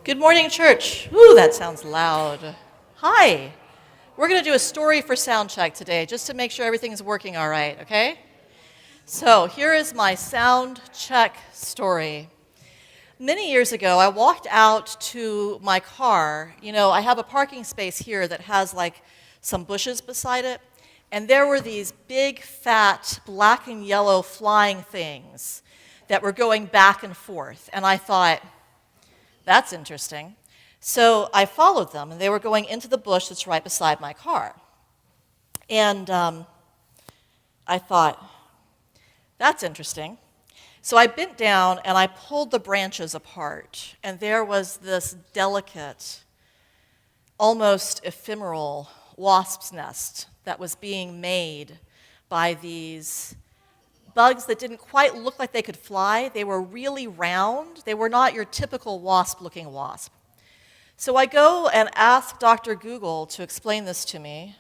Good morning, church. Ooh, that sounds loud. Hi. We're going to do a story for sound check today, just to make sure everything's working all right, okay? So here is my sound check story. Many years ago, I walked out to my car. You know, I have a parking space here that has like some bushes beside it, and there were these big, fat, black and yellow flying things that were going back and forth. And I thought, that's interesting. So I followed them, and they were going into the bush that's right beside my car. And I thought, that's interesting. So I bent down, and I pulled the branches apart, and there was this delicate, almost ephemeral wasp's nest that was being made by these bugs that didn't quite look like they could fly. They were really round. They were not your typical wasp-looking wasp. So I go and ask Dr. Google to explain this to me,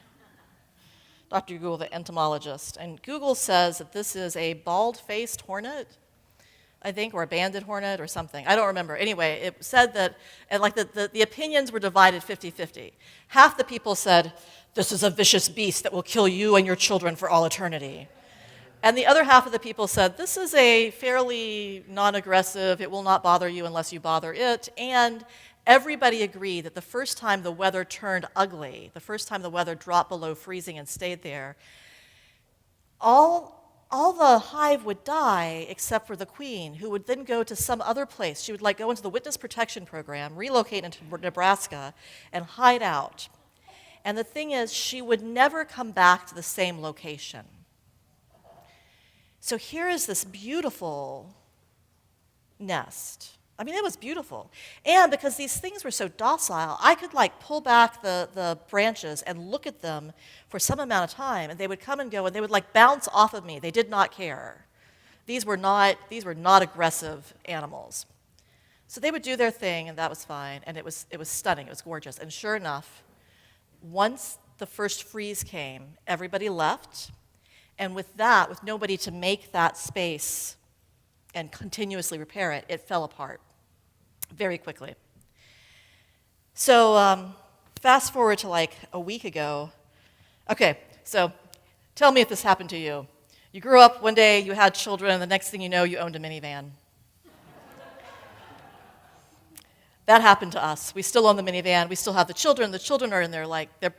Dr. Google, the entomologist. And Google says that this is a bald-faced hornet, I think, or a banded hornet or something. I don't remember. Anyway, it said that, and like the opinions were divided 50-50. Half the people said, this is a vicious beast that will kill you and your children for all eternity. And the other half of the people said, this is a fairly non-aggressive, it will not bother you unless you bother it. And everybody agreed that the first time the weather turned ugly, the first time the weather dropped below freezing and stayed there, all the hive would die except for the queen, who would then go to some other place. She would like go into the witness protection program, relocate into Nebraska, and hide out. And the thing is, she would never come back to the same location. So here is this beautiful nest. I mean, it was beautiful. And because these things were so docile, I could like pull back the branches and look at them for some amount of time, and they would come and go, and they would like bounce off of me. They did not care. These were not aggressive animals. So they would do their thing, and that was fine, and it was stunning. It was gorgeous. And sure enough, once the first freeze came, everybody left. And with that, with nobody to make that space and continuously repair it, it fell apart very quickly. So fast forward to like a week ago. Okay, so tell me if this happened to you. You grew up one day, you had children, and the next thing you know, you owned a minivan. That happened to us. We still own the minivan. We still have the children. The children are in their they're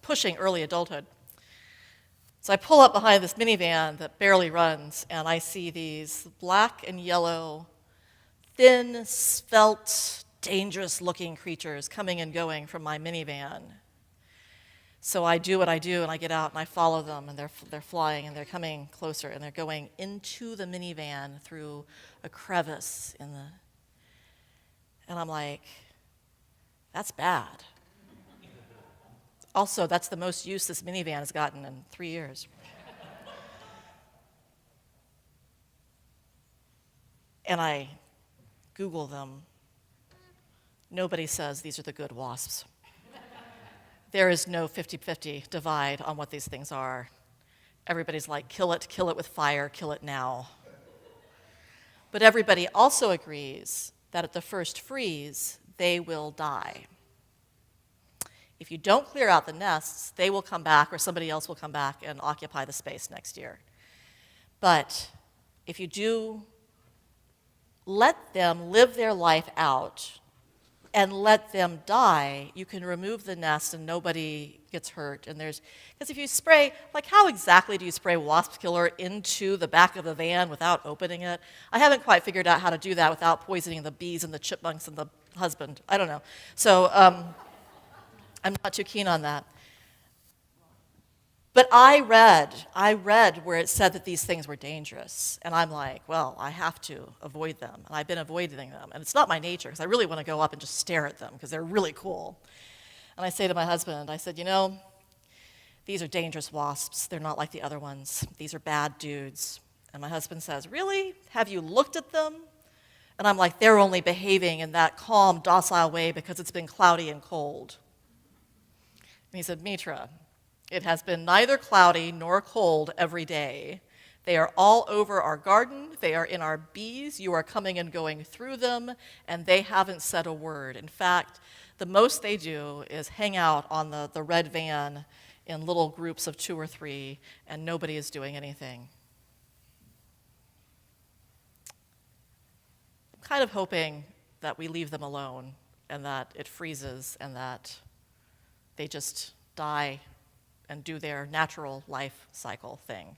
pushing early adulthood. So I pull up behind this minivan that barely runs, and I see these black and yellow, thin, svelte, dangerous-looking creatures coming and going from my minivan. So I do what I do, and I get out, and I follow them, and they're flying, and they're coming closer, and they're going into the minivan through a crevice in the... And I'm like, that's bad. Also, that's the most use this minivan has gotten in 3 years. And I Google them. Nobody says these are the good wasps. There is no 50-50 divide on what these things are. Everybody's like, kill it with fire, kill it now. But everybody also agrees that at the first freeze, they will die. If you don't clear out the nests, they will come back, or somebody else will come back and occupy the space next year. But if you do let them live their life out and let them die, you can remove the nest and nobody gets hurt. And because if you spray, like how exactly do you spray wasp killer into the back of the van without opening it? I haven't quite figured out how to do that without poisoning the bees and the chipmunks and the husband. I don't know. So I'm not too keen on that. But I read where it said that these things were dangerous. And I'm like, well, I have to avoid them. And I've been avoiding them. And it's not my nature, because I really want to go up and just stare at them, because they're really cool. And I say to my husband, I said, you know, these are dangerous wasps. They're not like the other ones. These are bad dudes. And my husband says, really? Have you looked at them? And I'm like, they're only behaving in that calm, docile way because it's been cloudy and cold. And he said, Mitra, it has been neither cloudy nor cold every day. They are all over our garden. They are in our bees. You are coming and going through them, and they haven't said a word. In fact, the most they do is hang out on the red van in little groups of 2 or 3, and nobody is doing anything. I'm kind of hoping that we leave them alone and that it freezes and that they just die and do their natural life cycle thing.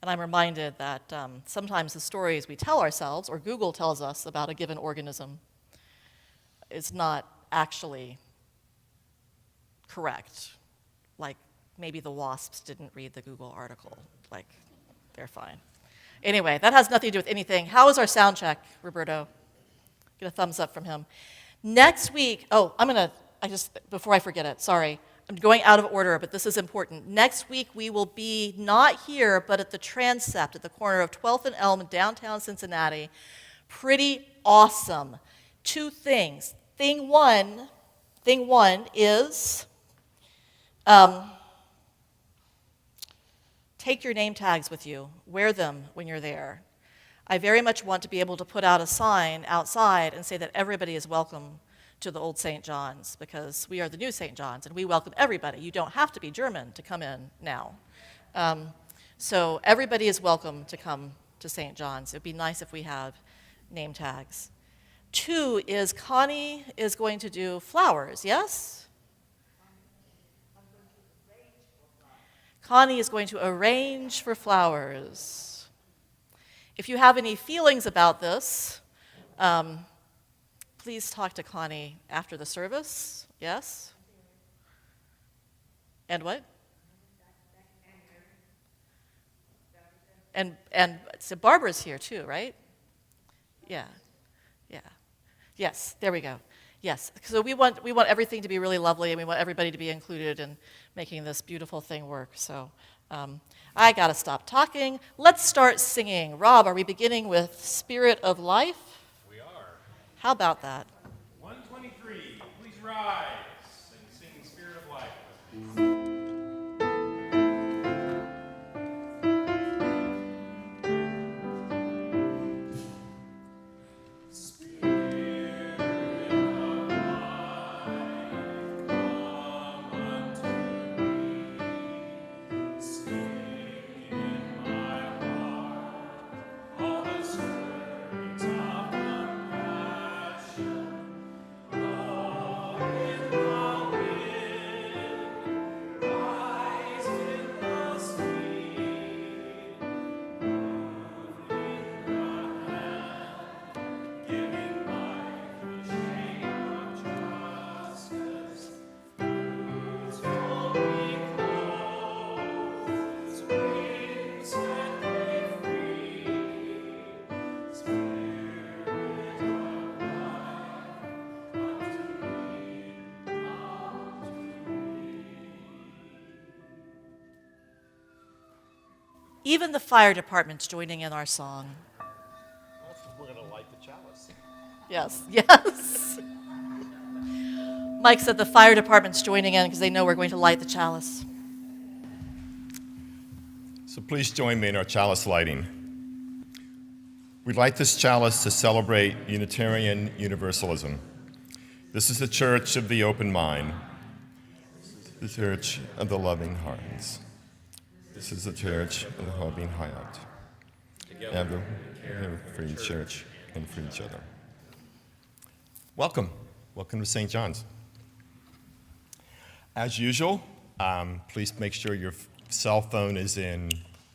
And I'm reminded that sometimes the stories we tell ourselves or Google tells us about a given organism is not actually correct. Like, maybe the wasps didn't read the Google article. Like, they're fine. Anyway, that has nothing to do with anything. How is our sound check, Roberto? Get a thumbs up from him. Next week, before I forget it, sorry. I'm going out of order, but this is important. Next week, we will be not here, but at the Transept at the corner of 12th and Elm in downtown Cincinnati. Pretty awesome. 2 things. Thing one is take your name tags with you. Wear them when you're there. I very much want to be able to put out a sign outside and say that everybody is welcome to the old St. John's, because we are the new St. John's, and we welcome everybody. You don't have to be German to come in now. So everybody is welcome to come to St. John's. It would be nice if we have name tags. 2 is Connie is going to do flowers, yes? Connie is going to arrange for flowers. If you have any feelings about this, please talk to Connie after the service, yes? And what? And so Barbara's here too, right? Yeah. Yes, there we go. Yes, so we want everything to be really lovely, and we want everybody to be included in making this beautiful thing work. So I gotta stop talking. Let's start singing. Rob, are we beginning with Spirit of Life? We are. How about that? 123, please rise and sing Spirit of Life. Even the fire department's joining in our song. We're going to light the chalice. Yes. Mike said the fire department's joining in because they know we're going to light the chalice. So please join me in our chalice lighting. We light this chalice to celebrate Unitarian Universalism. This is the church of the open mind, the church of the loving hearts. This is the church of the loving heart. Together, for each church and for each other. Welcome to St. John's. As usual, please make sure your cell phone is in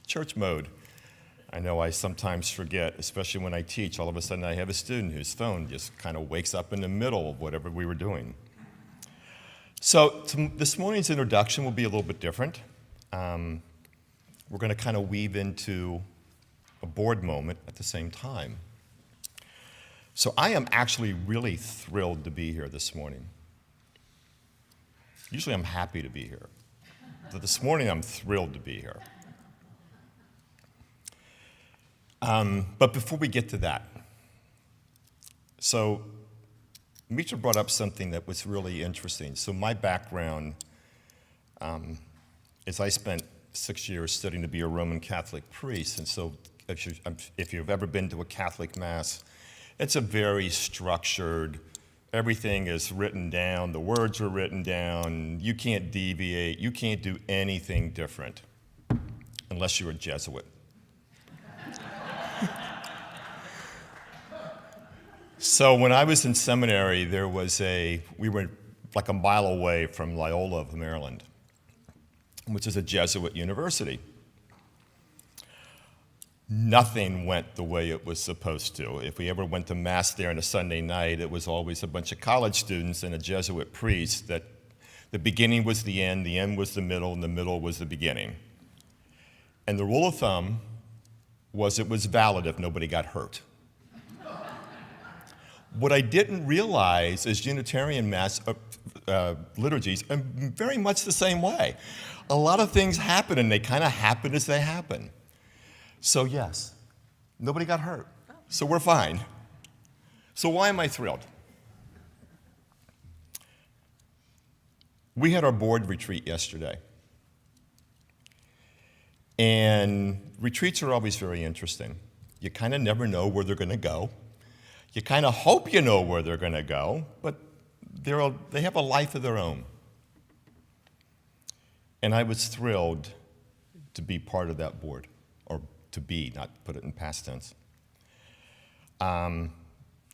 church mode. I know I sometimes forget, especially when I teach. All of a sudden I have a student whose phone just kind of wakes up in the middle of whatever we were doing. So this morning's introduction will be a little bit different. We're going to kind of weave into a board moment at the same time. So I am actually really thrilled to be here this morning. Usually I'm happy to be here. But this morning I'm thrilled to be here. But before we get to that, so Mitra brought up something that was really interesting. So my background is I spent 6 years studying to be a Roman Catholic priest, and so if you've ever been to a Catholic Mass, it's a very structured, everything is written down, the words are written down, you can't deviate, you can't do anything different, unless you're a Jesuit. So when I was in seminary, we were like a mile away from Loyola of Maryland, which is a Jesuit university. Nothing went the way it was supposed to. If we ever went to Mass there on a Sunday night, it was always a bunch of college students and a Jesuit priest that the beginning was the end was the middle, and the middle was the beginning. And the rule of thumb was it was valid if nobody got hurt. What I didn't realize is Unitarian Mass liturgies are very much the same way. A lot of things happen, and they kind of happen as they happen. So yes, nobody got hurt, so we're fine. So why am I thrilled? We had our board retreat yesterday. And retreats are always very interesting. You kind of never know where they're going to go. You kind of hope you know where they're going to go, but they have a life of their own. And I was thrilled to be part of that board, or to be, not put it in past tense. The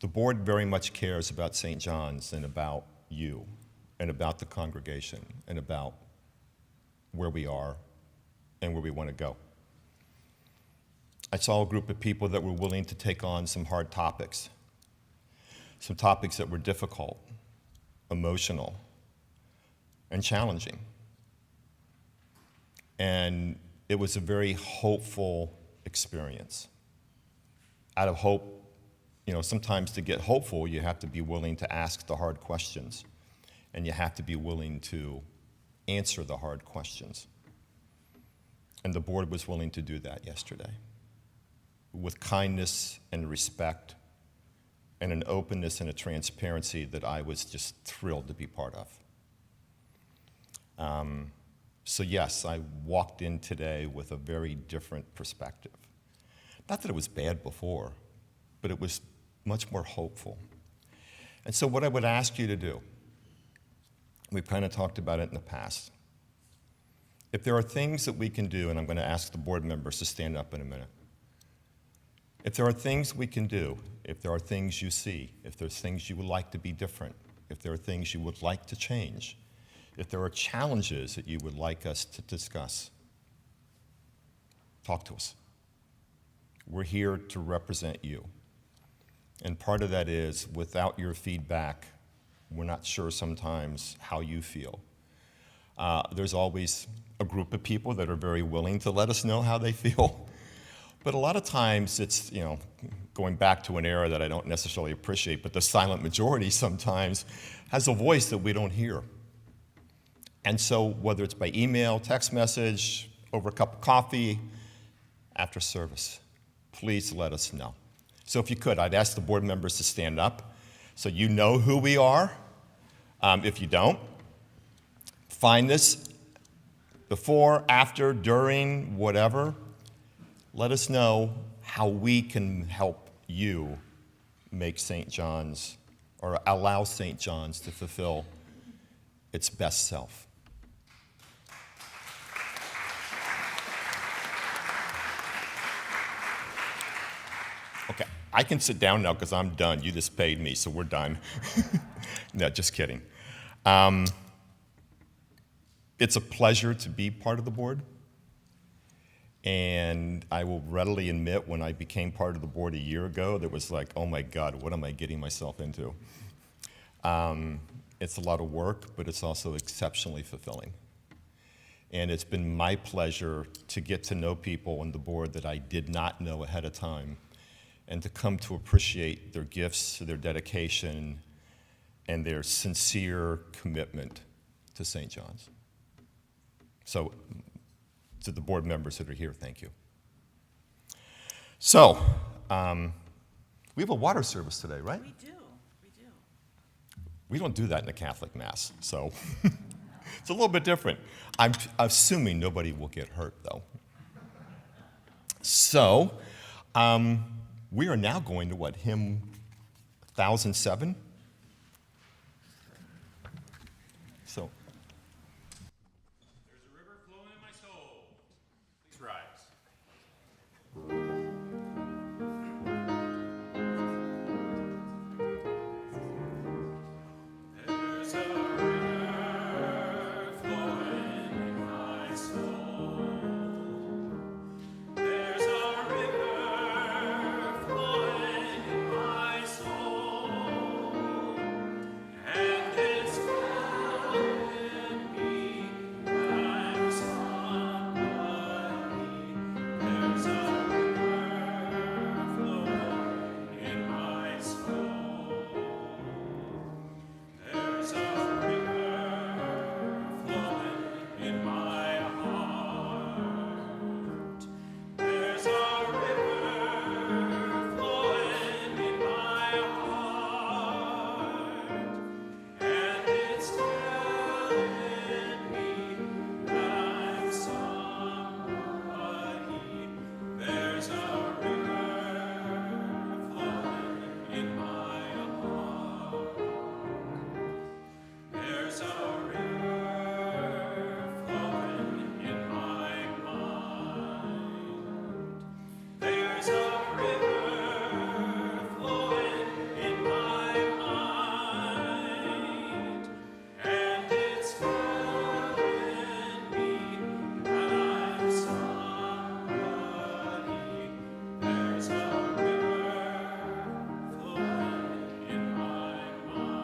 board very much cares about St. John's and about you, and about the congregation, and about where we are and where we want to go. I saw a group of people that were willing to take on some hard topics, some topics that were difficult, emotional, and challenging. And it was a very hopeful experience. Out of hope, sometimes to get hopeful, you have to be willing to ask the hard questions, and you have to be willing to answer the hard questions. And the board was willing to do that yesterday with kindness and respect and an openness and a transparency that I was just thrilled to be part of. So yes, I walked in today with a very different perspective. Not that it was bad before, but it was much more hopeful. And so what I would ask you to do, we've kind of talked about it in the past. If there are things that we can do, and I'm going to ask the board members to stand up in a minute. If there are things we can do, if there are things you see, if there's things you would like to be different, if there are things you would like to change, if there are challenges that you would like us to discuss, talk to us. We're here to represent you. And part of that is, without your feedback, we're not sure sometimes how you feel. There's always a group of people that are very willing to let us know how they feel. But a lot of times it's, going back to an era that I don't necessarily appreciate, but the silent majority sometimes has a voice that we don't hear. And so whether it's by email, text message, over a cup of coffee, after service, please let us know. So if you could, I'd ask the board members to stand up so you know who we are. If you don't, find this before, after, during, whatever. Let us know how we can help you make St. John's, or allow St. John's to fulfill its best self. Okay, I can sit down now because I'm done. You just paid me, so we're done. No, just kidding. It's a pleasure to be part of the board. And I will readily admit, when I became part of the board a year ago, that was like, oh my God, what am I getting myself into? It's a lot of work, but it's also exceptionally fulfilling. And it's been my pleasure to get to know people on the board that I did not know ahead of time, and to come to appreciate their gifts, their dedication, and their sincere commitment to St. John's. So, to the board members that are here, thank you. So, we have a water service today, right? We do. We don't do that in the Catholic Mass, so It's a little bit different. I'm assuming nobody will get hurt, though. So, we are now going to what, hymn 1007? So, there's a river flowing in my soul. Please rise. There's a river flowing in my soul. There's a river flowing in my soul, and it's telling me that I'm somebody. There's a river flowing in my soul. There's a river flowing in my heart. There's a river flowing in my heart, and it's telling me that I'm somebody. There's a river flowing in my heart. There's a river flowing in my mind. There's a river flowing in my mind, and it's telling me that I'm somebody. There's a river flowing in my mind.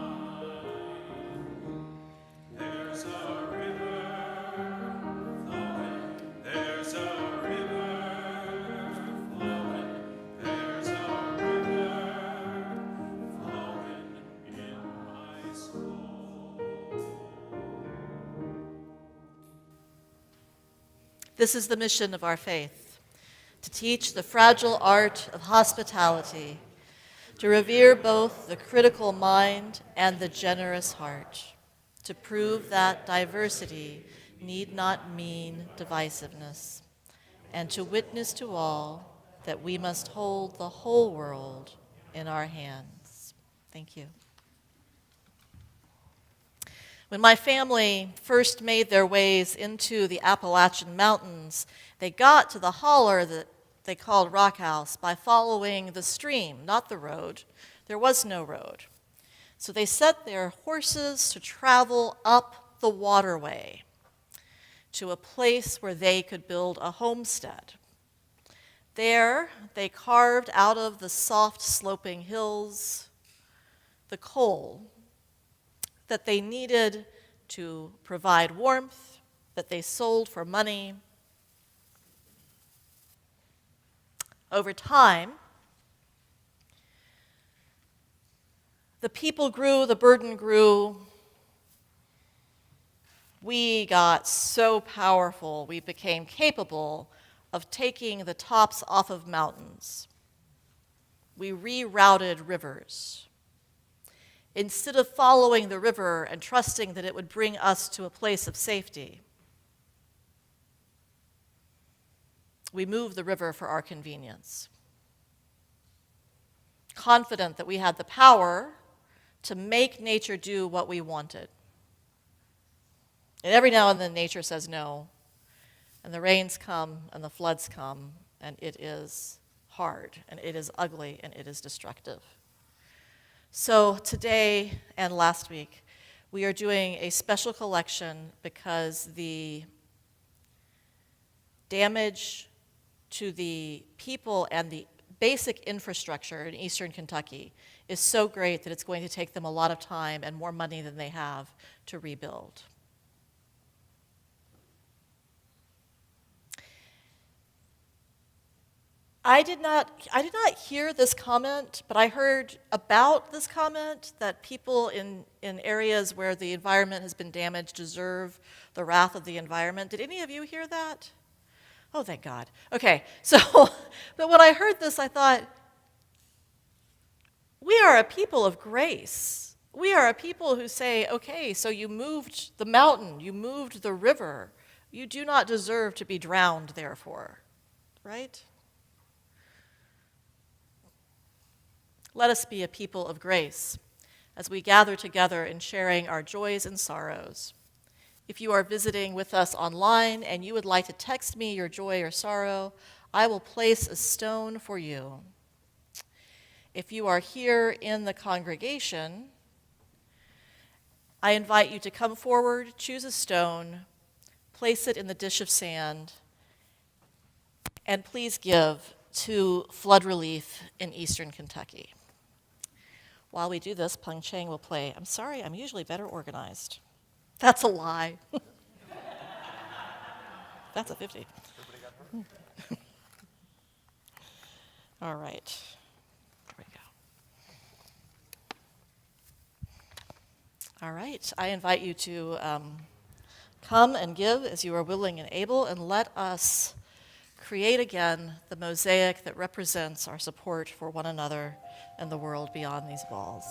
There's a river flowing. There's a river flowing. There's a river flowing in my soul. This is the mission of our faith, to teach the fragile art of hospitality, to revere both the critical mind and the generous heart, to prove that diversity need not mean divisiveness, and to witness to all that we must hold the whole world in our hands. Thank you. When my family first made their ways into the Appalachian Mountains, they got to the holler that they called Rock House by following the stream, not the road. There was no road. So they set their horses to travel up the waterway to a place where they could build a homestead. There, they carved out of the soft sloping hills the coal that they needed to provide warmth, that they sold for money. Over time, the people grew, the burden grew. We got so powerful, we became capable of taking the tops off of mountains. We rerouted rivers. Instead of following the river and trusting that it would bring us to a place of safety, we moved the river for our convenience, confident that we had the power to make nature do what we wanted. And every now and then nature says no, and the rains come and the floods come, and it is hard, and it is ugly, and it is destructive. So today and last week, we are doing a special collection because the damage to the people and the basic infrastructure in eastern Kentucky is so great that it's going to take them a lot of time and more money than they have to rebuild. I did not hear this comment, but I heard about this comment that people in areas where the environment has been damaged deserve the wrath of the environment. Did any of you hear that? Oh, thank God. Okay, so, but when I heard this, I thought, we are a people of grace. We are a people who say, okay, so you moved the mountain, you moved the river. You do not deserve to be drowned, therefore. Right? Let us be a people of grace as we gather together in sharing our joys and sorrows. If you are visiting with us online and you would like to text me your joy or sorrow, I will place a stone for you. If you are here in the congregation, I invite you to come forward, choose a stone, place it in the dish of sand, and please give to flood relief in eastern Kentucky. While we do this, Peng Chang will play. I'm sorry, I'm usually better organized. That's a lie. That's a 50. All right. There we go. All right. I invite you to come and give as you are willing and able, and let us create again the mosaic that represents our support for one another and the world beyond these walls.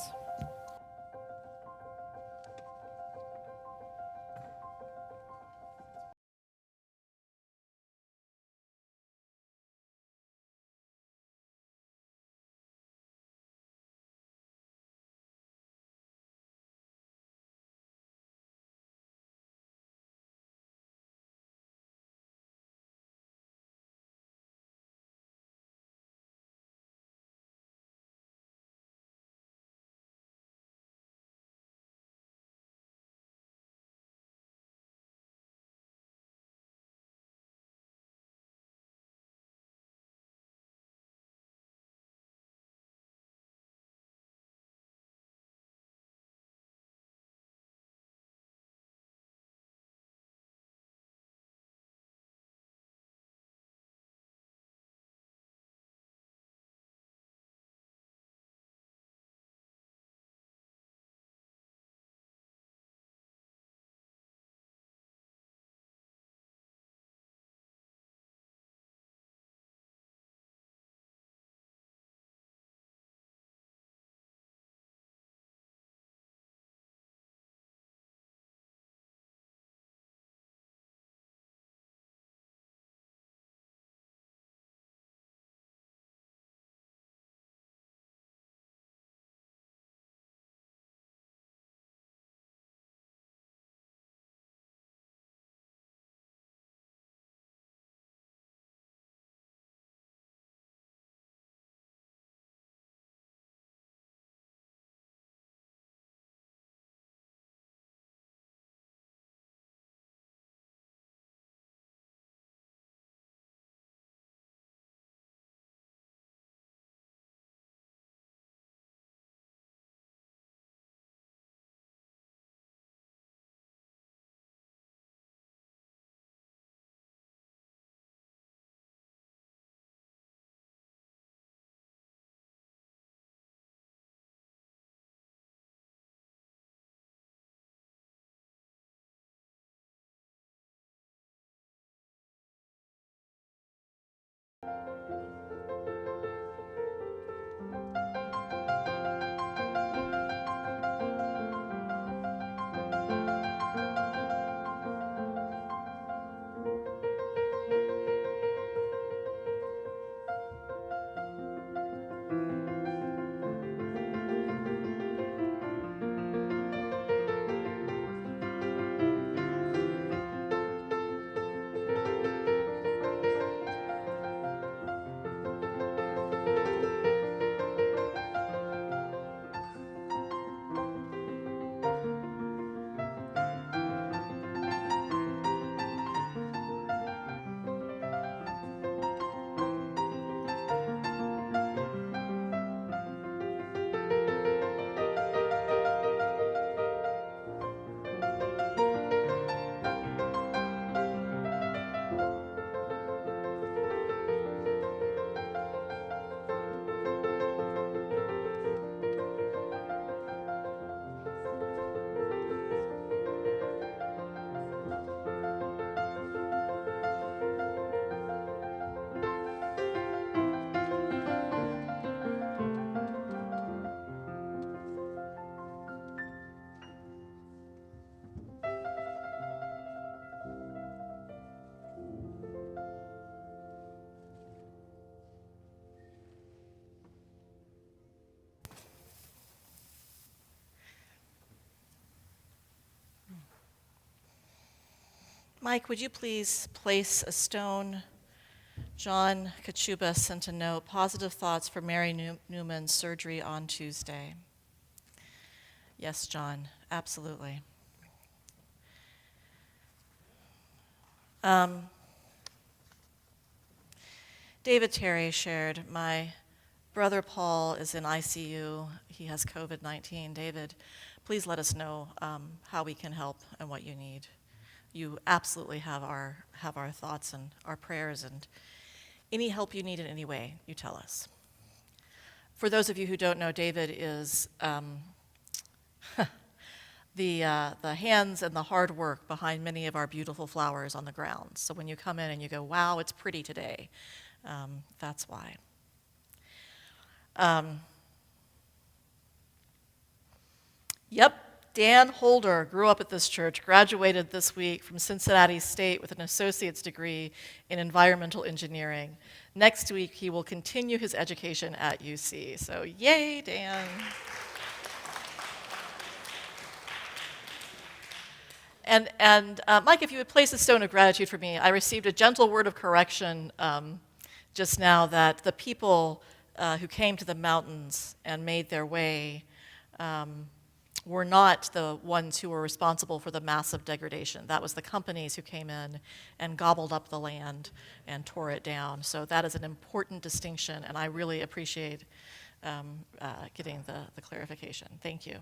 Mike, would you please place a stone? John Kachuba sent a note, positive thoughts for Mary Newman's surgery on Tuesday. Yes, John, absolutely. David Terry shared, my brother Paul is in ICU. He has COVID-19. David, please let us know how we can help and what you need. You absolutely have our thoughts and our prayers, and any help you need in any way, you tell us. For those of you who don't know, David is the hands and the hard work behind many of our beautiful flowers on the ground. So when you come in and you go, wow, it's pretty today, that's why. Yep. Dan Holder grew up at this church, graduated this week from Cincinnati State with an associate's degree in environmental engineering. Next week, he will continue his education at UC. So yay, Dan. And Mike, if you would place a stone of gratitude for me, I received a gentle word of correction just now that the people who came to the mountains and made their way were not the ones who were responsible for the massive degradation. That was the companies who came in and gobbled up the land and tore it down. So that is an important distinction, and I really appreciate getting the clarification. Thank you.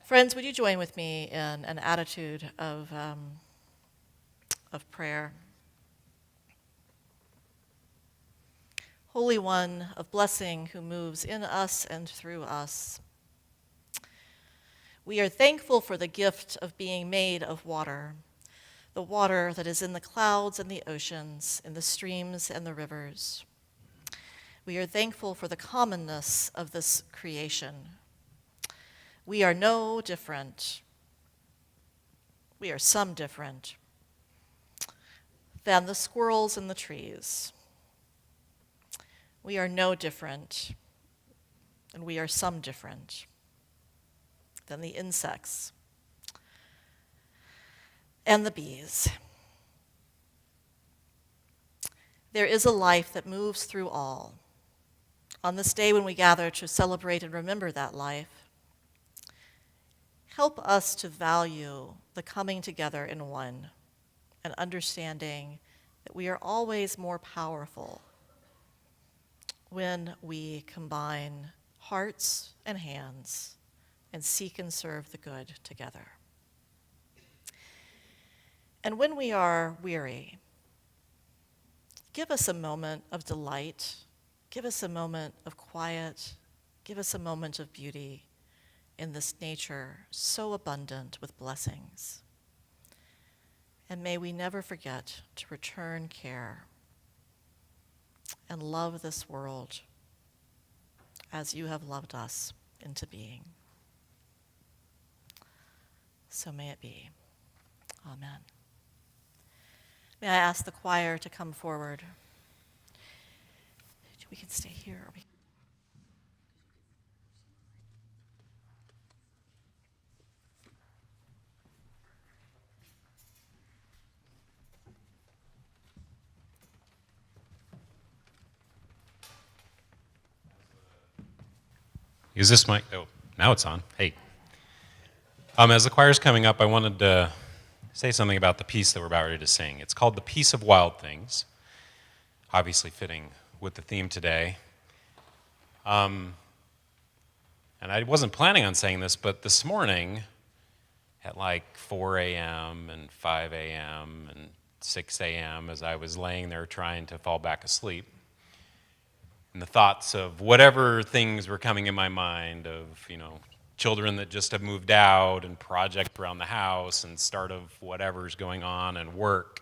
Friends, would you join with me in an attitude of prayer? Holy One of blessing who moves in us and through us, we are thankful for the gift of being made of water, the water that is in the clouds and the oceans, in the streams and the rivers. We are thankful for the commonness of this creation. We are no different. We are some different than the squirrels in the trees. We are no different, and we are some different than the insects and the bees. There is a life that moves through all. On this day when we gather to celebrate and remember that life, help us to value the coming together in one and understanding that we are always more powerful when we combine hearts and hands and seek and serve the good together. And when we are weary, give us a moment of delight, give us a moment of quiet, give us a moment of beauty in this nature so abundant with blessings. And may we never forget to return care and love this world as you have loved us into being. So may it be. Amen. May I ask the choir to come forward? We can stay here. Is this mic? Oh, now it's on. Hey. As the choir's coming up, I wanted to say something about the piece that we're about ready to sing. It's called The Peace of Wild Things, obviously fitting with the theme today. And I wasn't planning on saying this, but this morning at like 4 a.m. and 5 a.m. and 6 a.m. as I was laying there trying to fall back asleep, and the thoughts of whatever things were coming in my mind of, children that just have moved out and projects around the house and start of whatever's going on and work.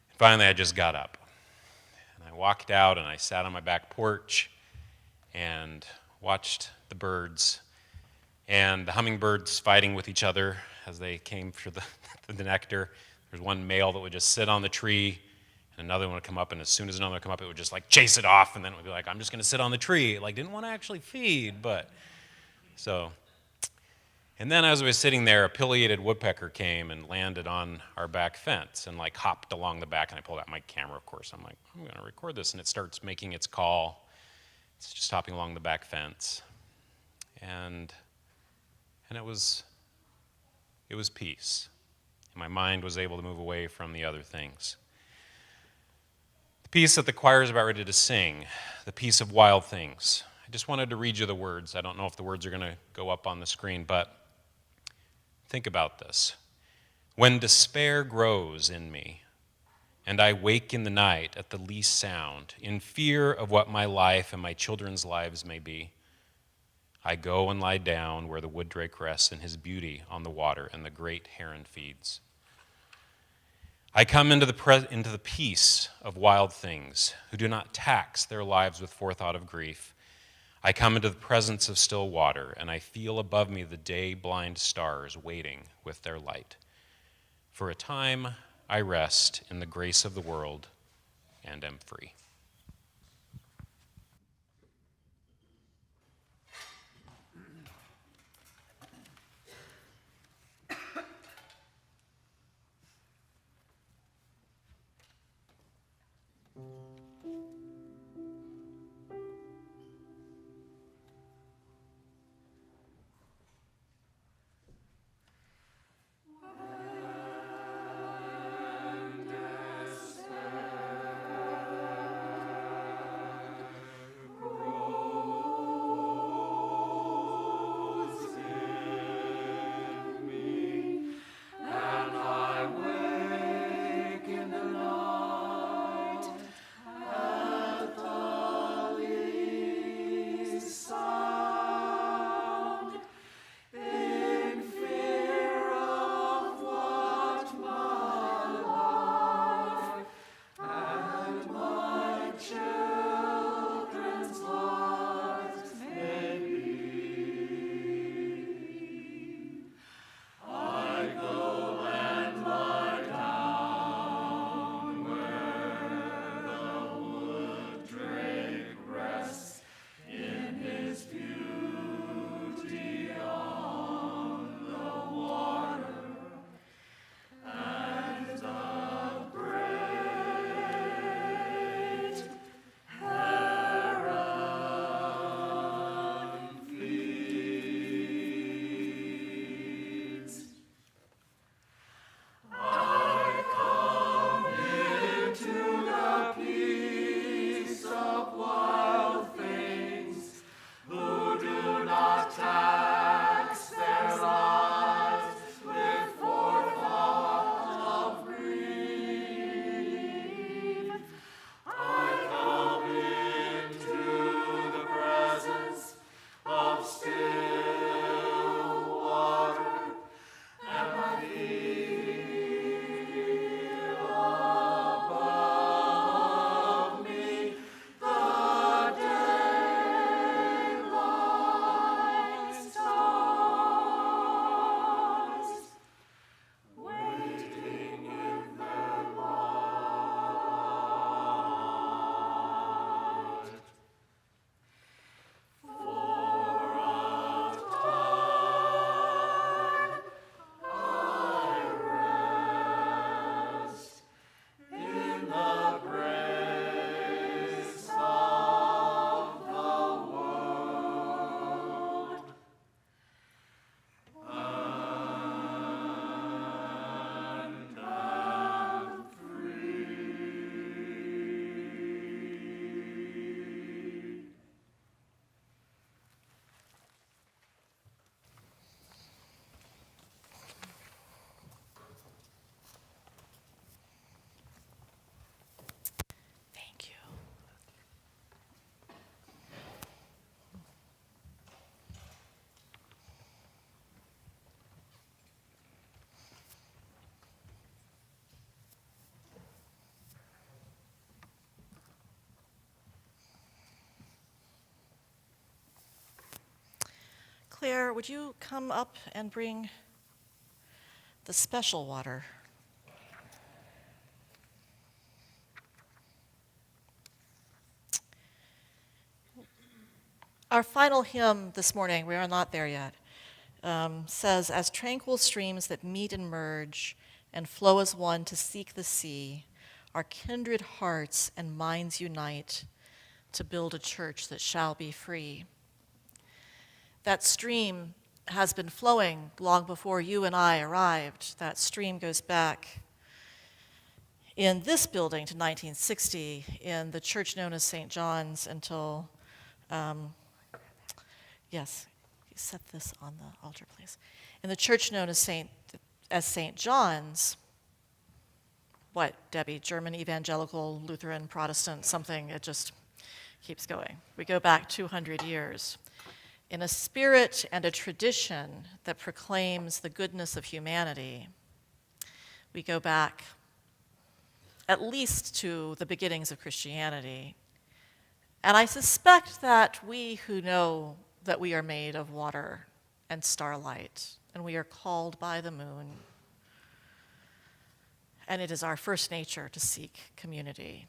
Finally, I just got up. And I walked out and I sat on my back porch and watched the birds and the hummingbirds fighting with each other as they came for the nectar. There's one male that would just sit on the tree and another one would come up, and as soon as another would come up, it would just like chase it off, and then it would be like, I'm just going to sit on the tree. Like, didn't want to actually feed, but so And then as I was sitting there, a pileated woodpecker came and landed on our back fence and like hopped along the back, and I pulled out my camera, of course. I'm like, I'm going to record this, and it starts making its call. It's just hopping along the back fence. And it was peace. And my mind was able to move away from the other things. The piece that the choir is about ready to sing, the piece of wild things. I just wanted to read you the words. I don't know if the words are going to go up on the screen, but think about this. When despair grows in me, and I wake in the night at the least sound, in fear of what my life and my children's lives may be, I go and lie down where the wood drake rests in his beauty on the water and the great heron feeds. I come into the peace of wild things who do not tax their lives with forethought of grief. I come into the presence of still water, and I feel above me the day-blind stars waiting with their light. For a time, I rest in the grace of the world and am free. Thank you. Claire, would you come up and bring the special water? Our final hymn this morning, we are not there yet, says, as tranquil streams that meet and merge and flow as one to seek the sea, our kindred hearts and minds unite to build a church that shall be free. That stream has been flowing long before you and I arrived. That stream goes back in this building to 1960, in the church known as St. John's until, yes, you set this on the altar, please. In the church known as St. John's, what, Debbie, German, evangelical, Lutheran, Protestant, something, it just keeps going. We go back 200 years in a spirit and a tradition that proclaims the goodness of humanity. We go back at least to the beginnings of Christianity. And I suspect that we who know that we are made of water and starlight, and we are called by the moon, and it is our first nature to seek community.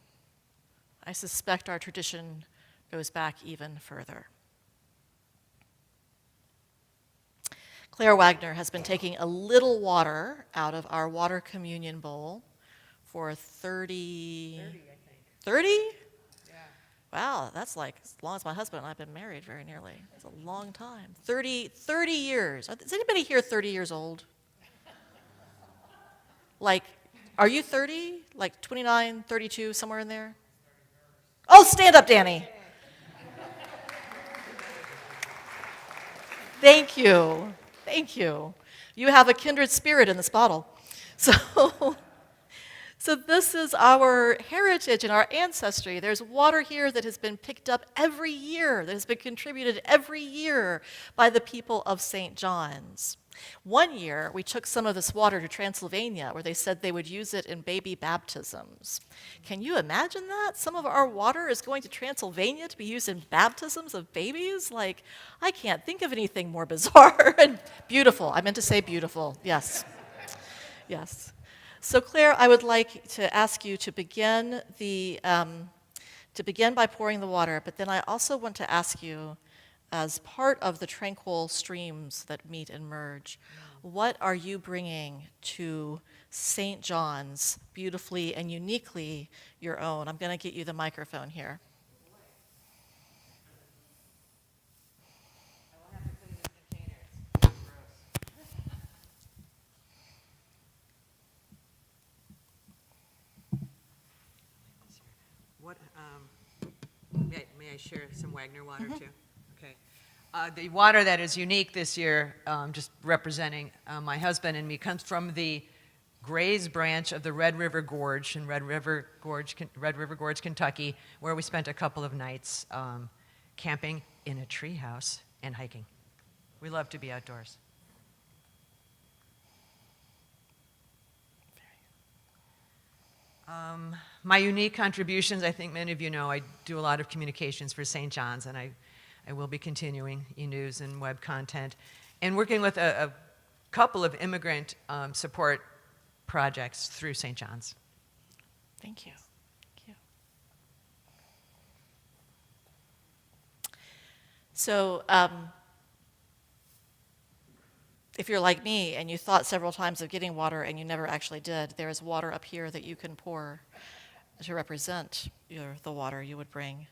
I suspect our tradition goes back even further. Claire Wagner has been taking a little water out of our water communion bowl for 30, I think. 30? Yeah. Wow, that's like as long as my husband and I have been married, very nearly. It's a long time. 30 years. Is anybody here 30 years old? Like, are you 30? Like 29, 32, somewhere in there? Oh, stand up, Danny. Thank you. Thank you. You have a kindred spirit in this bottle. So this is our heritage and our ancestry. There's water here that has been picked up every year, that has been contributed every year by the people of St. John's. One year, we took some of this water to Transylvania, where they said they would use it in baby baptisms. Can you imagine that? Some of our water is going to Transylvania to be used in baptisms of babies? Like, I can't think of anything more bizarre and beautiful. I meant to say beautiful, yes. Yes. So Claire, I would like to ask you to begin by pouring the water, but then I also want to ask you, as part of the tranquil streams that meet and merge, what are you bringing to St. John's, beautifully and uniquely your own? I'm going to get you the microphone here. I will have to put it in containers. Gross. What, may I share some Wagner water too? Okay. The water that is unique this year, just representing my husband and me, comes from the Grays branch of the Red River Gorge in Red River Gorge, Kentucky, where we spent a couple of nights camping in a tree house and hiking. We love to be outdoors. My unique contributions, I think many of you know, I do a lot of communications for St. John's, and I will be continuing e-news and web content, and working with a couple of immigrant support projects through St. John's. Thank you. Thank you. So, if you're like me and you thought several times of getting water and you never actually did, there is water up here that you can pour to represent the water you would bring.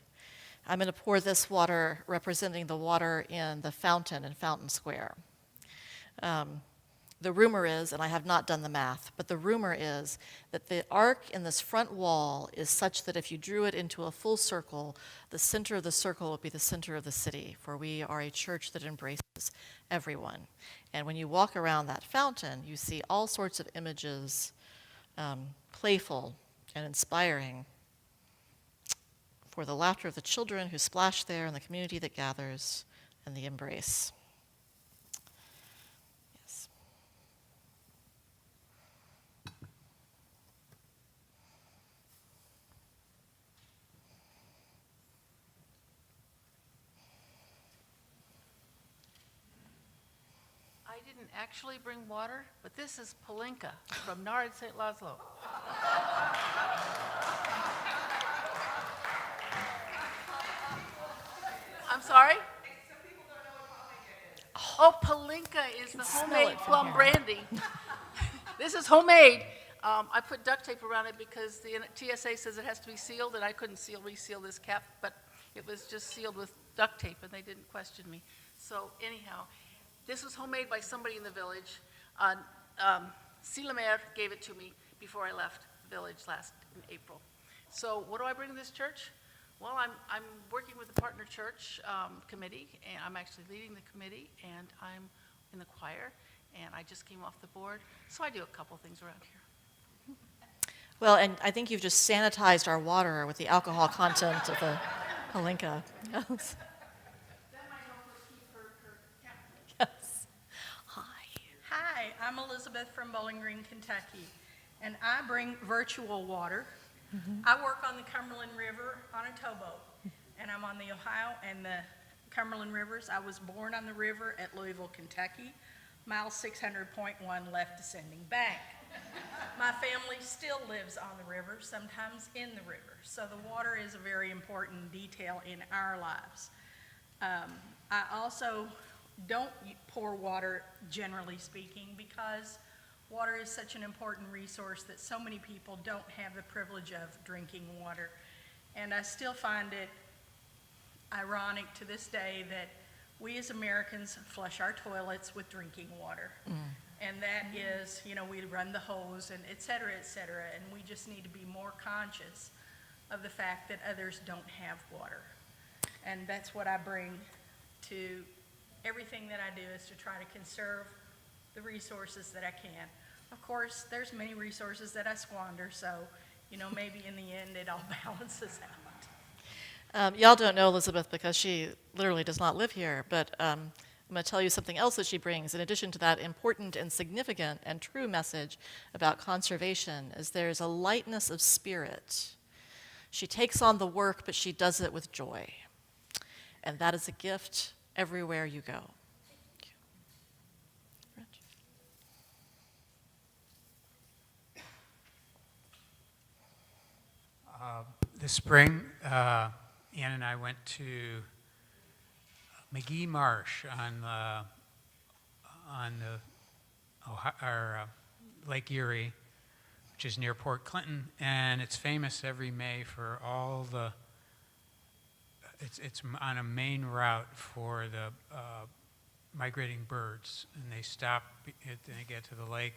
I'm going to pour this water representing the water in the fountain in Fountain Square. The rumor is, and I have not done the math, but the rumor is that the arc in this front wall is such that if you drew it into a full circle, the center of the circle would be the center of the city, for we are a church that embraces everyone. And when you walk around that fountain, you see all sorts of images, playful and inspiring, for the laughter of the children who splash there and the community that gathers and the embrace. Yes. I didn't actually bring water, but this is Palinka from Nard St. Laszlo. I'm sorry? Oh, Palinka is the smell homemade it from plum here. brandy. This is homemade. I put duct tape around it because the TSA says it has to be sealed, and I couldn't reseal this cap, but it was just sealed with duct tape, and they didn't question me. So anyhow, this was homemade by somebody in the village. Silamer gave it to me before I left the village last in April. So what do I bring to this church? Well, I'm working with the Partner Church committee, and I'm actually leading the committee, and I'm in the choir, and I just came off the board. So I do a couple things around here. Well, and I think you've just sanitized our water with the alcohol content of the Palinka. Yes. Yes. Hi. Hi, I'm Elizabeth from Bowling Green, Kentucky, and I bring virtual water. I work on the Cumberland River on a towboat, and I'm on the Ohio and the Cumberland Rivers. I was born on the river at Louisville, Kentucky, mile 600.1 left descending bank. My family still lives on the river, sometimes in the river, so the water is a very important detail in our lives. I also don't pour water, generally speaking, because water is such an important resource that so many people don't have the privilege of drinking water. And I still find it ironic to this day that we as Americans flush our toilets with drinking water. And that is, you know, we run the hose and et cetera, and we just need to be more conscious of the fact that others don't have water. And that's what I bring to everything that I do, is to try to conserve the resources that I can. Of course, there's many resources that I squander, so, you know, maybe in the end it all balances out. Y'all don't know Elizabeth because she literally does not live here, but I'm going to tell you something else that she brings. In addition to that important and significant and true message about conservation, is there's a lightness of spirit. She takes on the work, but she does it with joy. And that is a gift everywhere you go. Thank you. Rich? This spring, Ann and I went to McGee Marsh on Lake Erie, which is near Port Clinton, and it's famous every May for all the. It's on a main route for the migrating birds, and they stop and they get to the lake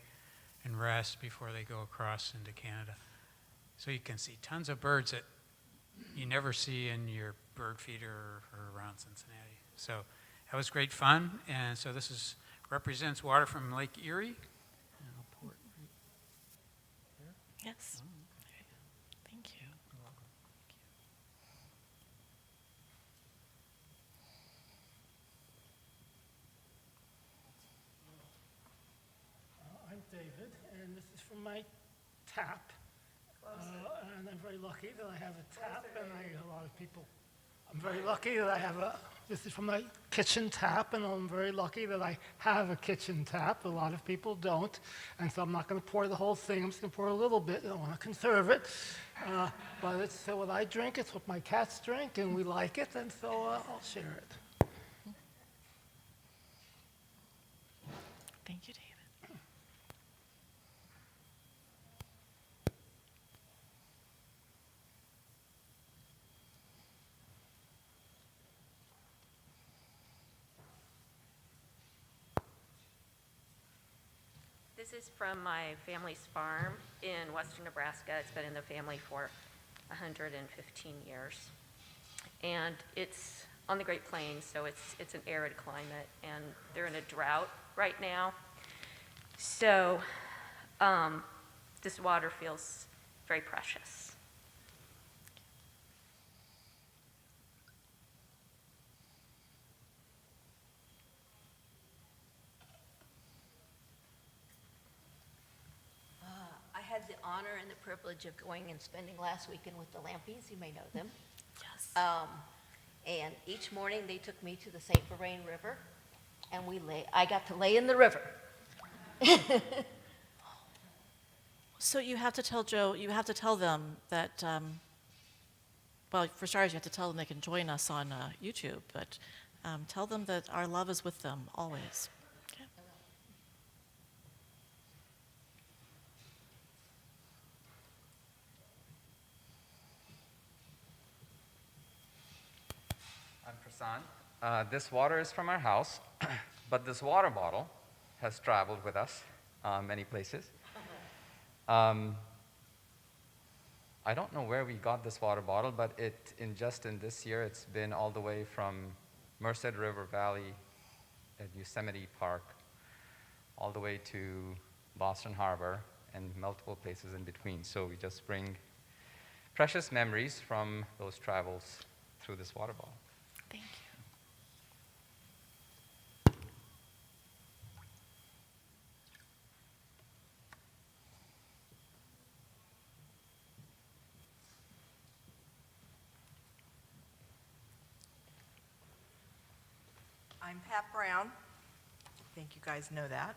and rest before they go across into Canada. So you can see tons of birds that you never see in your bird feeder or around Cincinnati. So that was great fun, and so this represents water from Lake Erie. And I'll pour it right there. Yes. There you go. Thank you. You're welcome. I'm David, and this is from my tap. And I'm very lucky that I have a tap, and a lot of people. I'm very lucky that I have this is from my kitchen tap, and I'm very lucky that I have a kitchen tap. A lot of people don't, and so I'm not going to pour the whole thing. I'm just going to pour a little bit. I want to conserve it. But it's what I drink, it's what my cats drink, and we like it, and so I'll share it. Thank you, David. This is from my family's farm in western Nebraska. It's been in the family for 115 years. And it's on the Great Plains, so it's an arid climate, and they're in a drought right now. So this water feels very precious. I had the honor and the privilege of going and spending last weekend with the Lampies. You may know them. Yes. And each morning they took me to the St. Vrain River, and I got to lay in the river. So you have to tell Joe, you have to tell them that, well, for starters, you have to tell them they can join us on YouTube, but tell them that our love is with them always. Okay. I'm Prasan. This water is from our house, but this water bottle has traveled with us many places. I don't know where we got this water bottle, but just in this year, it's been all the way from Merced River Valley at Yosemite Park, all the way to Boston Harbor, and multiple places in between. So we just bring precious memories from those travels through this water bottle. Thank you. I'm Pat Brown. I think you guys know that.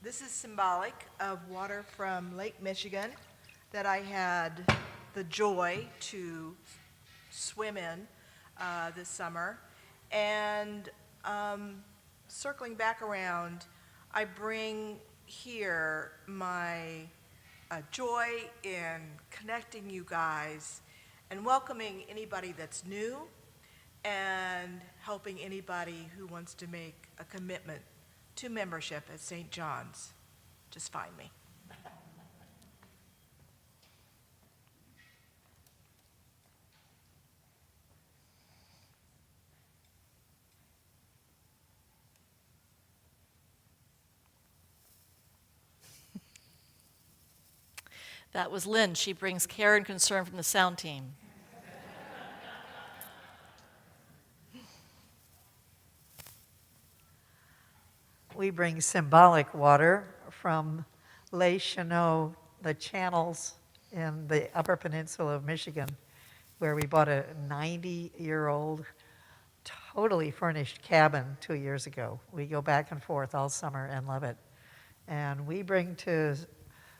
This is symbolic of water from Lake Michigan that I had the joy to swim in this summer. And circling back around, I bring here my joy in connecting you guys and welcoming anybody that's new and helping anybody who wants to make a commitment to membership at St. John's. Just find me. That was Lynn. She brings care and concern from the sound team. We bring symbolic water from Lake Chanot, the channels in the Upper Peninsula of Michigan, where we bought a 90-year-old, totally furnished cabin 2 years ago. We go back and forth all summer and love it. And we bring to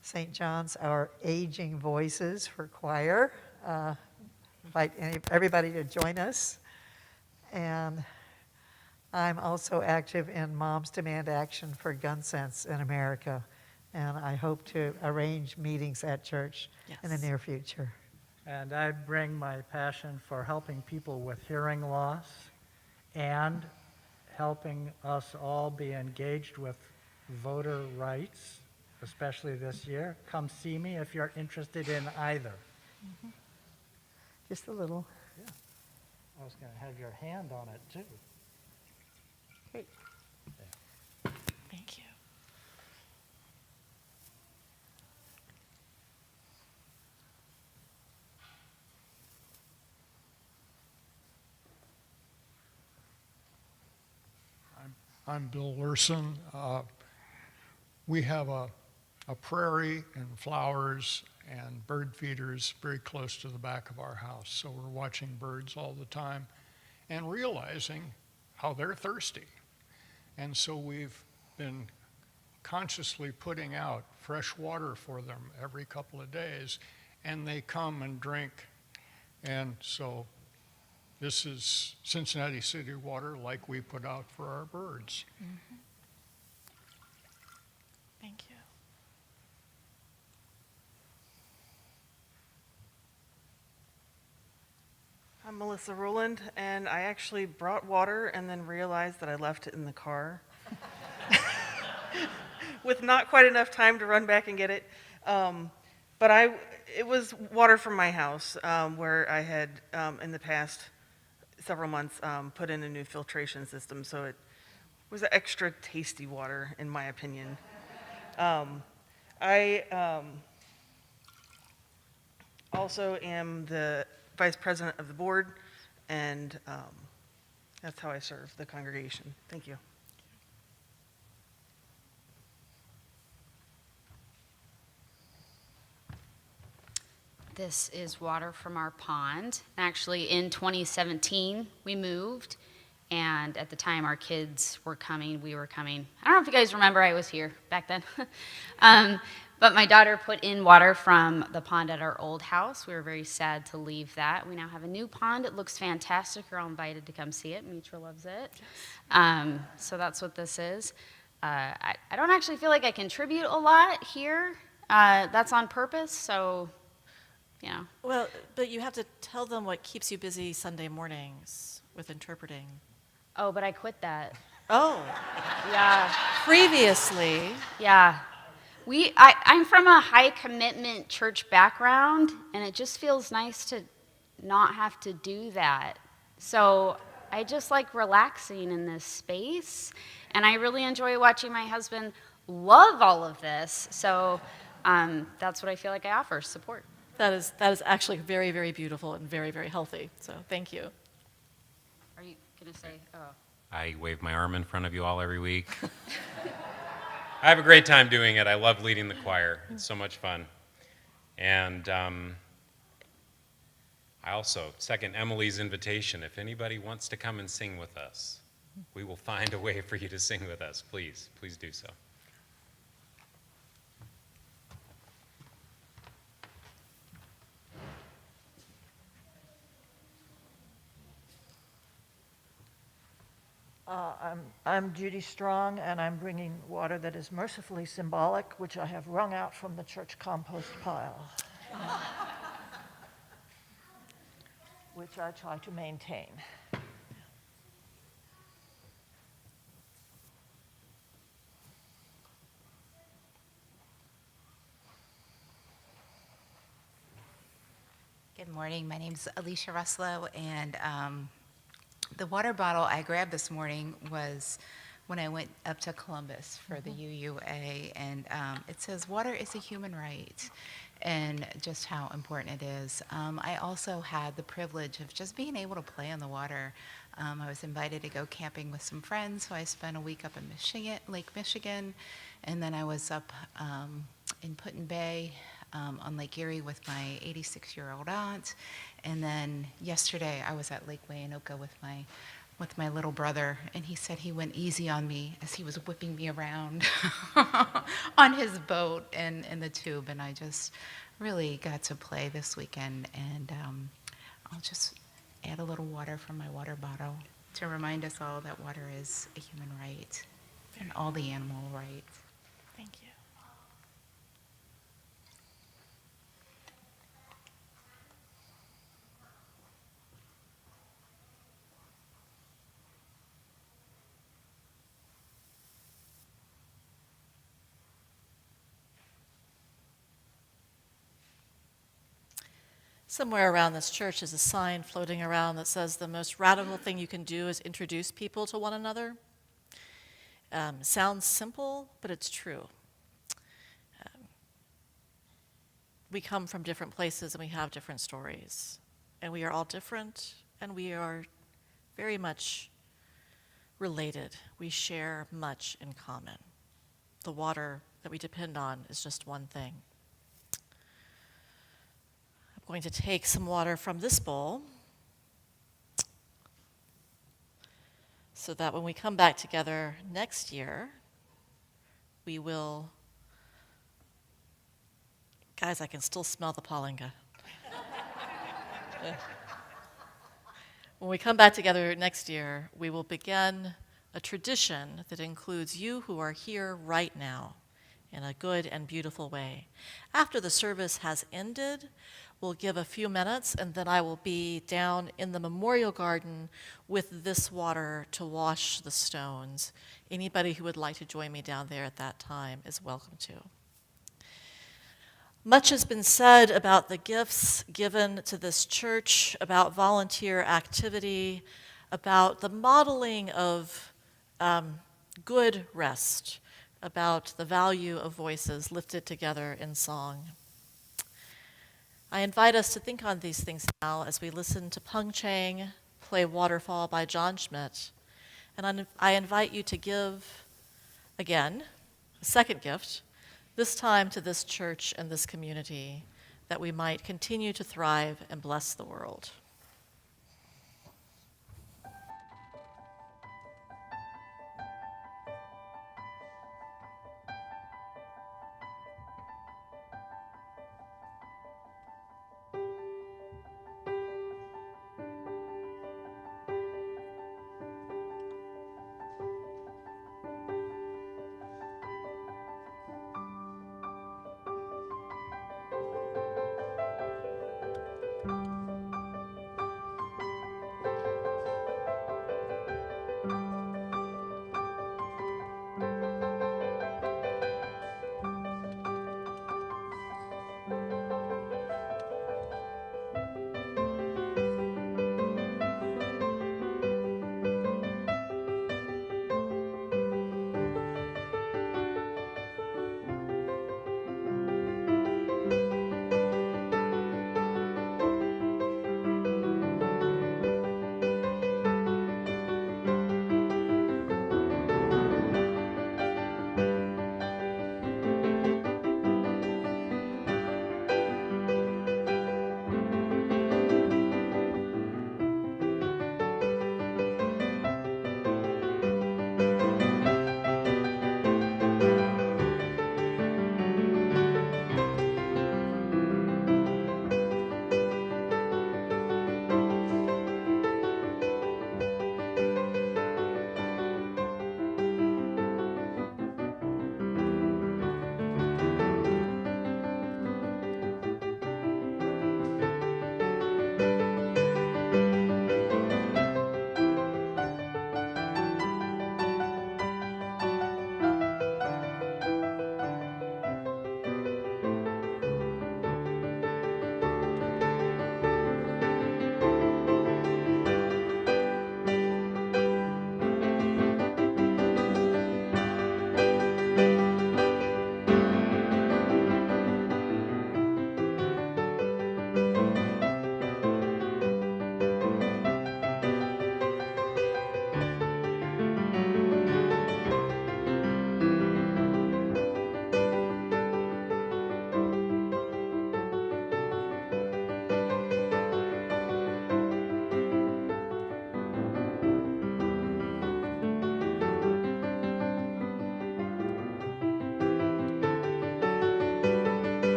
St. John's our aging voices for choir. Invite everybody to join us. And I'm also active in Moms Demand Action for Gun Sense in America, and I hope to arrange meetings at church in the near future. And I bring my passion for helping people with hearing loss and helping us all be engaged with voter rights, especially this year. Come see me if you're interested in either. Mm-hmm. Just a little. Yeah. I was going to have your hand on it, too. Great. Thank you. I'm Bill Werson. We have a prairie and flowers and bird feeders very close to the back of our house. So we're watching birds all the time and realizing how they're thirsty. And so we've been consciously putting out fresh water for them every couple of days, and they come and drink. And so this is Cincinnati City water like we put out for our birds. Mm-hmm. Thank you. I'm Melissa Rowland, and I actually brought water and then realized that I left it in the car with not quite enough time to run back and get it. But it was water from my house where I had, in the past several months, put in a new filtration system, so it was extra tasty water, in my opinion. I also am the vice president of the board, and that's how I serve the congregation. Thank you. This is water from our pond. Actually, in 2017, we moved, and at the time our kids were coming, we were coming. I don't know if you guys remember, I was here back then. But my daughter put in water from the pond at our old house. We were very sad to leave that. We now have a new pond. It looks fantastic. You're all invited to come see it. Mitra loves it. So that's what this is. I don't actually feel like I contribute a lot here. That's on purpose, so, you know. Well, but you have to tell them what keeps you busy Sunday mornings with interpreting. Oh, but I quit that. Oh. Yeah. Previously. Yeah. I'm from a high commitment church background, and it just feels nice to not have to do that. So I just like relaxing in this space, and I really enjoy watching my husband love all of this. So that's what I feel like I offer, support. That is actually very, very beautiful and very, very healthy. So thank you. Are you going to say, oh? I wave my arm in front of you all every week. I have a great time doing it. I love leading the choir. It's so much fun. And I also second Emily's invitation. If anybody wants to come and sing with us, we will find a way for you to sing with us. Please, please do so. I'm Judy Strong, and I'm bringing water that is mercifully symbolic, which I have wrung out from the church compost pile, which I try to maintain. Good morning. My name is Alicia Ruslow, and the water bottle I grabbed this morning was when I went up to Columbus for the UUA, and it says water is a human right, and just how important it is. I also had the privilege of just being able to play on the water. I was invited to go camping with some friends, so I spent a week up in Michigan, Lake Michigan, and then I was up in Put-in-Bay on Lake Erie with my 86-year-old aunt. And then yesterday I was at Lake Wayanoka with my little brother, and he said he went easy on me as he was whipping me around on his boat and in the tube. And I just really got to play this weekend, and I'll just add a little water from my water bottle to remind us all that water is a human right and all the animal rights. Thank you. Somewhere around this church is a sign floating around that says the most radical thing you can do is introduce people to one another. Sounds simple, but it's true. We come from different places and we have different stories. And we are all different, and we are very much related. We share much in common. The water that we depend on is just one thing. I'm going to take some water from this bowl so that when we come back together next year, we will, guys, I can still smell the palinga. When we come back together next year, we will begin a tradition that includes you who are here right now in a good and beautiful way. After the service has ended, we'll give a few minutes, and then I will be down in the memorial garden with this water to wash the stones. Anybody who would like to join me down there at that time is welcome to. Much has been said about the gifts given to this church, about volunteer activity, about the modeling of good rest, about the value of voices lifted together in song. I invite us to think on these things now as we listen to Peng Chang play Waterfall by John Schmidt. And I invite you to give, again, a second gift, this time to this church and this community, that we might continue to thrive and bless the world.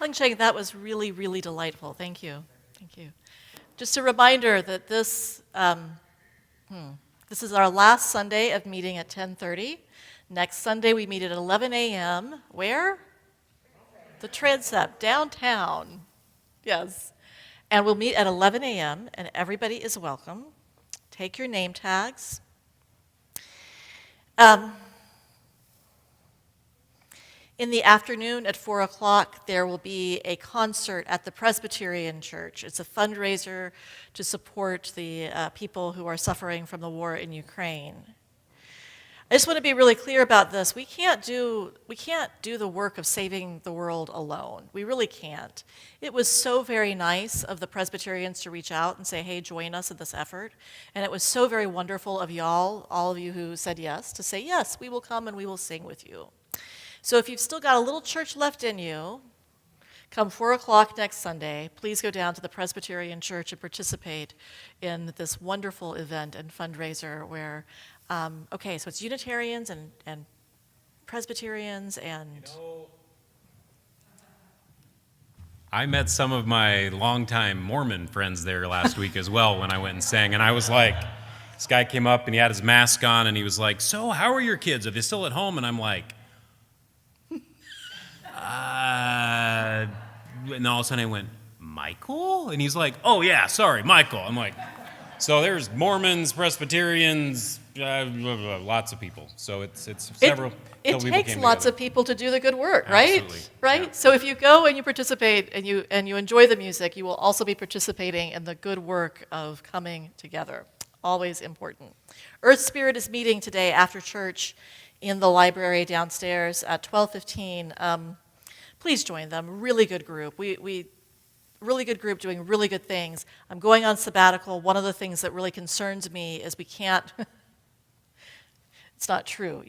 Hung Cheng, that was really, really delightful. Thank you. Thank you. Just a reminder that this is our last Sunday of meeting at 10:30. Next Sunday, we meet at 11 a.m. Where? The Transept, downtown. Yes. And we'll meet at 11 a.m., and everybody is welcome. Take your name tags. In the afternoon at 4 o'clock, there will be a concert at the Presbyterian Church. It's a fundraiser to support the people who are suffering from the war in Ukraine. I just want to be really clear about this. We can't do the work of saving the world alone. We really can't. It was so very nice of the Presbyterians to reach out and say, hey, join us in this effort. And it was so very wonderful of y'all, all of you who said yes, to say, yes, we will come and we will sing with you. So if you've still got a little church left in you, come 4 o'clock next Sunday, please go down to the Presbyterian Church and participate in this wonderful event and fundraiser where, so it's Unitarians and Presbyterians and... I met some of my longtime Mormon friends there last week as well when I went and sang, and I was like, this guy came up and he had his mask on and he was like, so how are your kids? Are they still at home? And I'm like, and all of a sudden I went, Michael? And he's like, oh yeah, sorry, Michael. I'm like, so there's Mormons, Presbyterians, lots of people. So it's several. It takes lots of people to do the good work, right? Absolutely. Right? Yeah. So if you go and you participate and you enjoy the music, you will also be participating in the good work of coming together. Always important. Earth Spirit is meeting today after church in the library downstairs at 12:15. Please join them. Really good group. We really good group doing really good things. I'm going on sabbatical. One of the things that really concerns me is we can't. It's not true,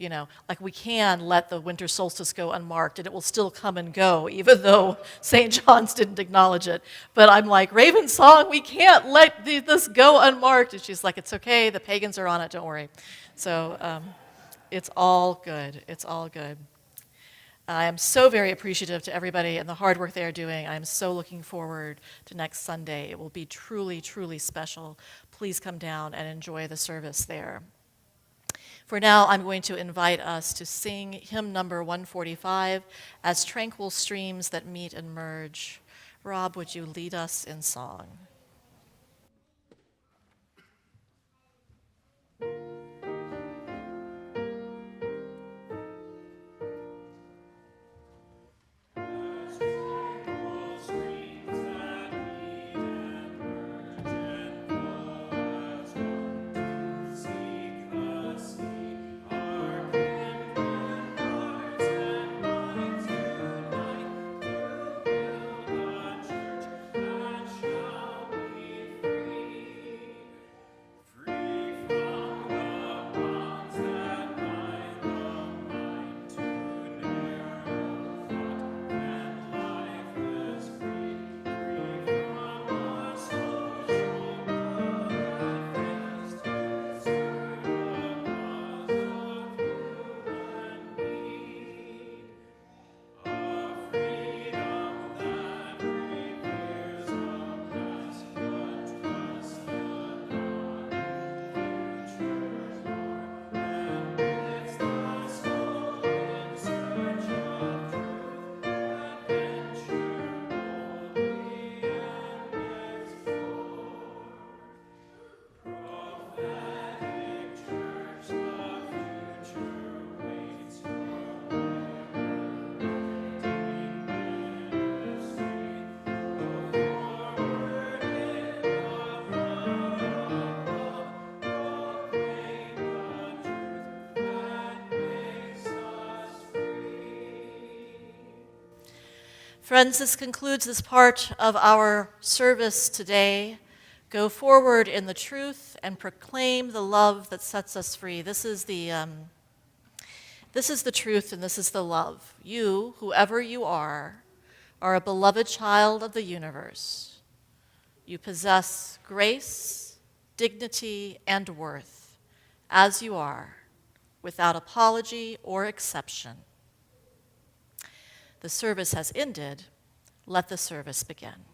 like we can let the winter solstice go unmarked and it will still come and go, even though St. John's didn't acknowledge it. But I'm like, Raven Song, we can't let this go unmarked. And she's like, it's okay, the pagans are on it, don't worry. So it's all good, it's all good. I am so very appreciative to everybody and the hard work they are doing. I am so looking forward to next Sunday. It will be truly, truly special. Please come down and enjoy the service there. For now, I'm going to invite us to sing hymn number 145, As Tranquil Streams That Meet and Merge. Rob, would you lead us in song? Friends, this concludes this part of our service today. Go forward in the truth and proclaim the love that sets us free. This is the truth and this is the love. You, whoever you are a beloved child of the universe. You possess grace, dignity, and worth as you are, without apology or exception. The service has ended. let the service begin.